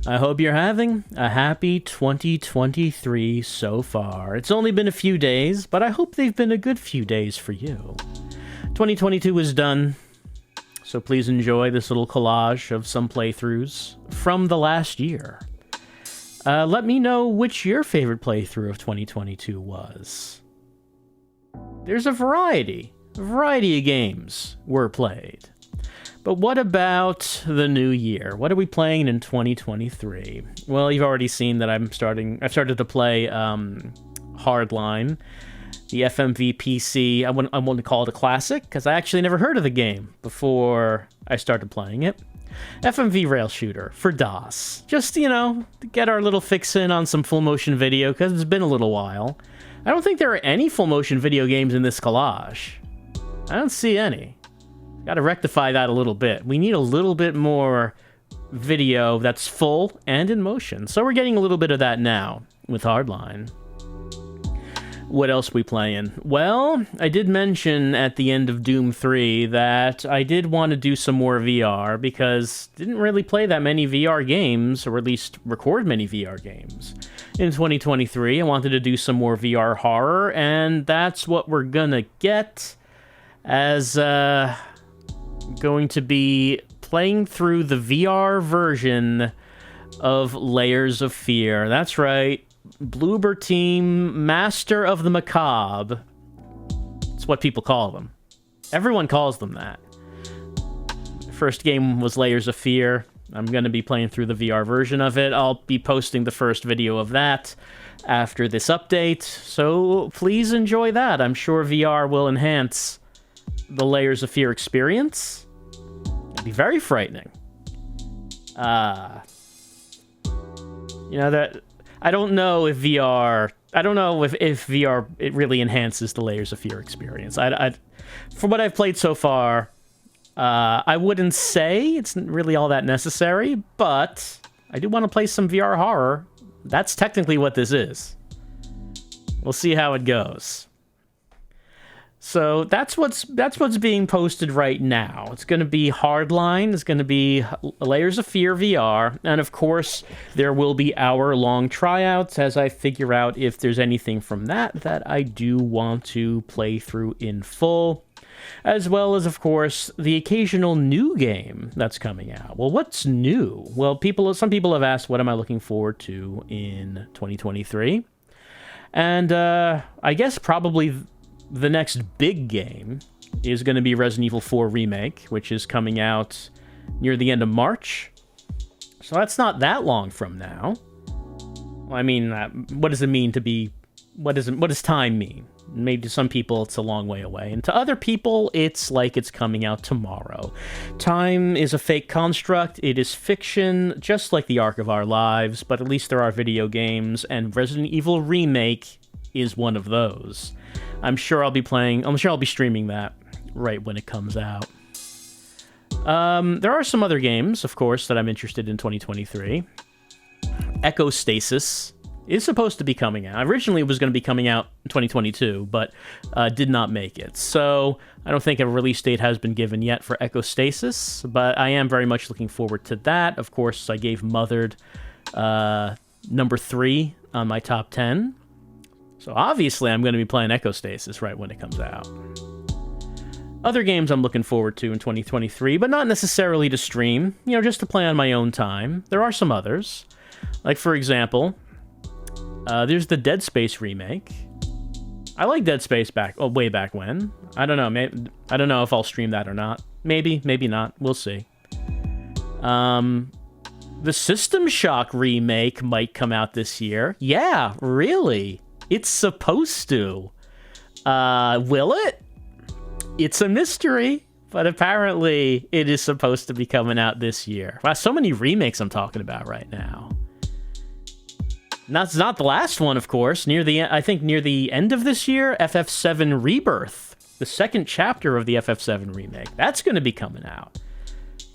I hope you're having a happy 2023 so far. It's only been a few days, but I hope they've been a good few days for you. 2022 is done, so please enjoy this little collage of some playthroughs from the last year. Let me know which your favorite playthrough of 2022 was. There's a variety of games were played. But what about the new year? What are we playing in 2023? Well, you've already seen that I've started to play Hardline, the FMV PC. I want to call it a classic, because I actually never heard of the game before I started playing it. FMV rail shooter for DOS. Just, to get our little fix in on some full motion video, because it's been a little while. I don't think there are any full motion video games in this collage. I don't see any. Gotta rectify that a little bit. We need a little bit more video that's full and in motion. So we're getting a little bit of that now with Hardline. What else we playing? Well, I did mention at the end of Doom 3 that I did want to do some more VR because didn't really play that many VR games, or at least record many VR games. In 2023, I wanted to do some more VR horror, and that's what we're gonna get as going to be playing through the VR version of Layers of Fear. That's right. Bloober Team, Master of the Macabre. It's what people call them. Everyone calls them that. First game was Layers of Fear. I'm going to be playing through the VR version of it. I'll be posting the first video of that after this update, so please enjoy that. I'm sure VR will enhance the Layers of Fear experience. It'd be very frightening. That I don't know if VR. I don't know if VR it really enhances the Layers of Fear experience. From what I've played so far, I wouldn't say it's really all that necessary, but I do want to play some VR horror. That's technically what this is. We'll see how it goes. So that's what's being posted right now. It's going to be Hardline. It's going to be Layers of Fear VR. And of course, there will be hour-long tryouts as I figure out if there's anything from that I do want to play through in full. As well as, of course, the occasional new game that's coming out. Well, what's new? Well, some people have asked, what am I looking forward to in 2023? And I guess probably the next big game is going to be Resident Evil 4 Remake, which is coming out near the end of March. So that's not that long from now. Well, I mean, what does it mean to be... What does time mean? Maybe to some people it's a long way away, and to other people it's like it's coming out tomorrow. Time is a fake construct. It is fiction, just like the arc of our lives, but at least there are video games, and Resident Evil Remake is one of those. I'm sure I'll be streaming that right when it comes out. There are some other games, of course, that I'm interested in 2023. Echo Stasis is supposed to be coming out. Originally, it was going to be coming out in 2022, but did not make it. So I don't think a release date has been given yet for Echo Stasis, but I am very much looking forward to that. Of course, I gave Mothered number 3 on my top 10. So obviously, I'm going to be playing Echo Stasis right when it comes out. Other games I'm looking forward to in 2023, but not necessarily to stream, just to play on my own time. There are some others. Like, for example, there's the Dead Space remake. I like Dead Space way back when. I don't know. I don't know if I'll stream that or not. Maybe not. We'll see. The System Shock remake might come out this year. Yeah, really? It's supposed to. Will it? It's a mystery, but apparently it is supposed to be coming out this year. Wow, so many remakes I'm talking about right now. That's not the last one, of course. I think near the end of this year, FF7 Rebirth, the second chapter of the FF7 remake. That's going to be coming out.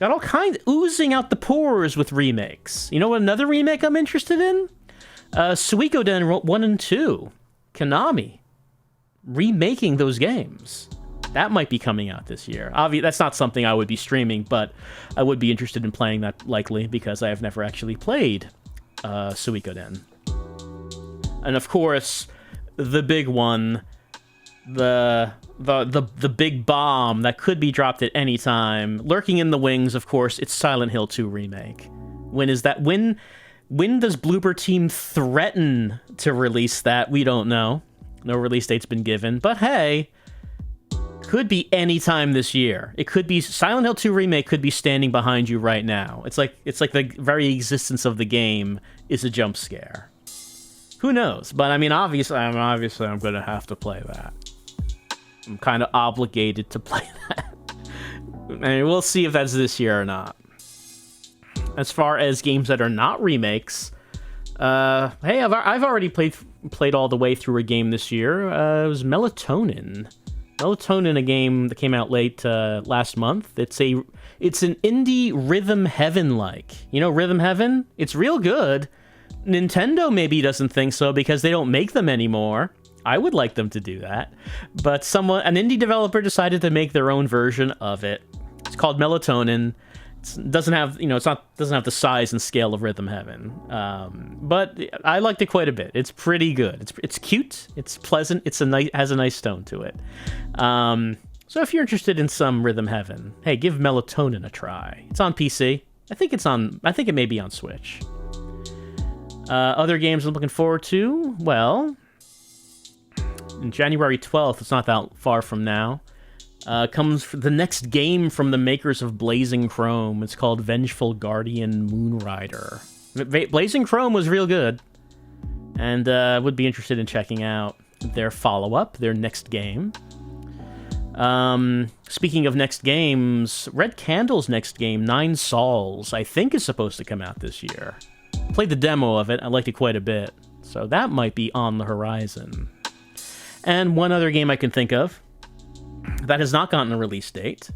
Got all kinds oozing out the pores with remakes. You know what another remake I'm interested in? Suikoden 1 and 2. Konami. Remaking those games. That might be coming out this year. Obviously, that's not something I would be streaming, but I would be interested in playing that, likely, because I have never actually played Suikoden. And of course, the big one, the big bomb that could be dropped at any time, lurking in the wings, of course, it's Silent Hill 2 Remake. When is that? When does Bloober Team threaten to release that? We don't know. No release date's been given, but hey, could be any time this year. It could be Silent Hill 2 Remake could be standing behind you right now. It's like the very existence of the game is a jump scare. Who knows? But I mean, obviously I'm going to have to play that. I'm kind of obligated to play that. And we'll see if that's this year or not. As far as games that are not remakes, hey, I've already played all the way through a game this year. It was Melatonin. Melatonin, a game that came out late last month. It's an indie Rhythm Heaven-like. You know Rhythm Heaven? It's real good. Nintendo maybe doesn't think so because they don't make them anymore. I would like them to do that. But an indie developer decided to make their own version of it. It's called Melatonin. It doesn't have the size and scale of Rhythm Heaven. But I liked it quite a bit. It's pretty good. It's cute. It's pleasant. Has a nice tone to it. So if you're interested in some Rhythm Heaven, hey, give Melatonin a try. It's on PC. I think it may be on Switch. Other games I'm looking forward to, well, on January 12th, it's not that far from now, comes the next game from the makers of Blazing Chrome. It's called Vengeful Guardian Moonrider. Blazing Chrome was real good, and would be interested in checking out their follow-up, their next game. Speaking of next games, Red Candle's next game, Nine Sols, I think is supposed to come out this year. Played the demo of it. I liked it quite a bit. So that might be on the horizon. And one other game I can think of that has not gotten a release date.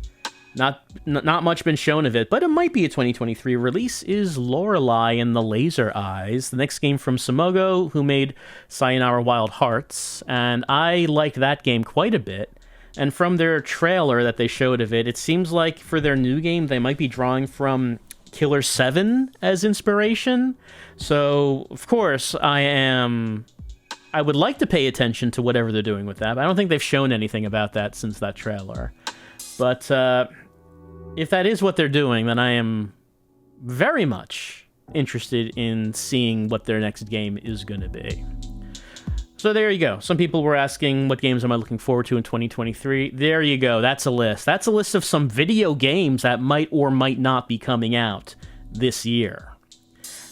Not much been shown of it, but it might be a 2023 release is Lorelei and the Laser Eyes, the next game from Simogo, who made Sayonara Wild Hearts. And I liked that game quite a bit. And from their trailer that they showed of it, it seems like for their new game, they might be drawing from Killer 7 as inspiration. So, of course, I would like to pay attention to whatever they're doing with that, but I don't think they've shown anything about that since that trailer. But if that is what they're doing, then I am very much interested in seeing what their next game is going to be. So there you go. Some people were asking, what games am I looking forward to in 2023? There you go. That's a list. That's a list of some video games that might or might not be coming out this year.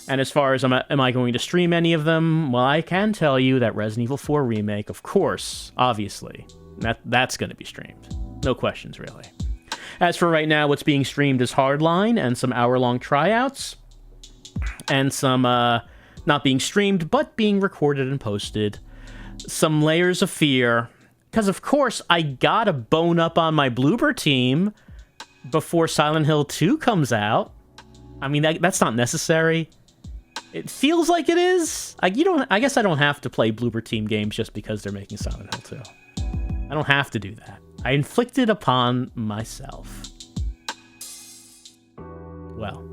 And as far as am I going to stream any of them? Well, I can tell you that Resident Evil 4 Remake, of course, obviously, that's going to be streamed. No questions, really. As for right now, what's being streamed is Hardline and some hour-long tryouts. And some not being streamed, but being recorded and posted. Some Layers of Fear, because of course I gotta bone up on my Bloober Team before Silent Hill 2 comes out. I mean, that's not necessary. It feels like it is. I guess I don't have to play Bloober Team games just because they're making Silent Hill 2. I don't have to do that. I inflict it upon myself. Well,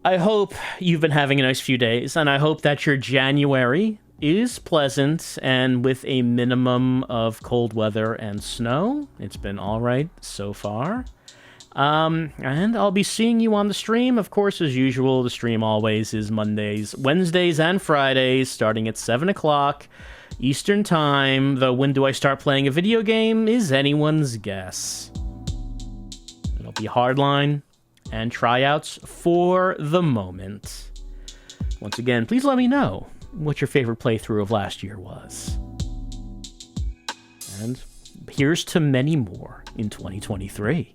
I hope you've been having a nice few days, and I hope that your January is pleasant and with a minimum of cold weather and snow. It's been all right so far. And I'll be seeing you on the stream. Of course, as usual, the stream always is Mondays, Wednesdays, and Fridays, starting at 7 o'clock Eastern Time. Though when do I start playing a video game is anyone's guess. It'll be Hardline and tryouts for the moment. Once again, please let me know what your favorite playthrough of last year was. And here's to many more in 2023.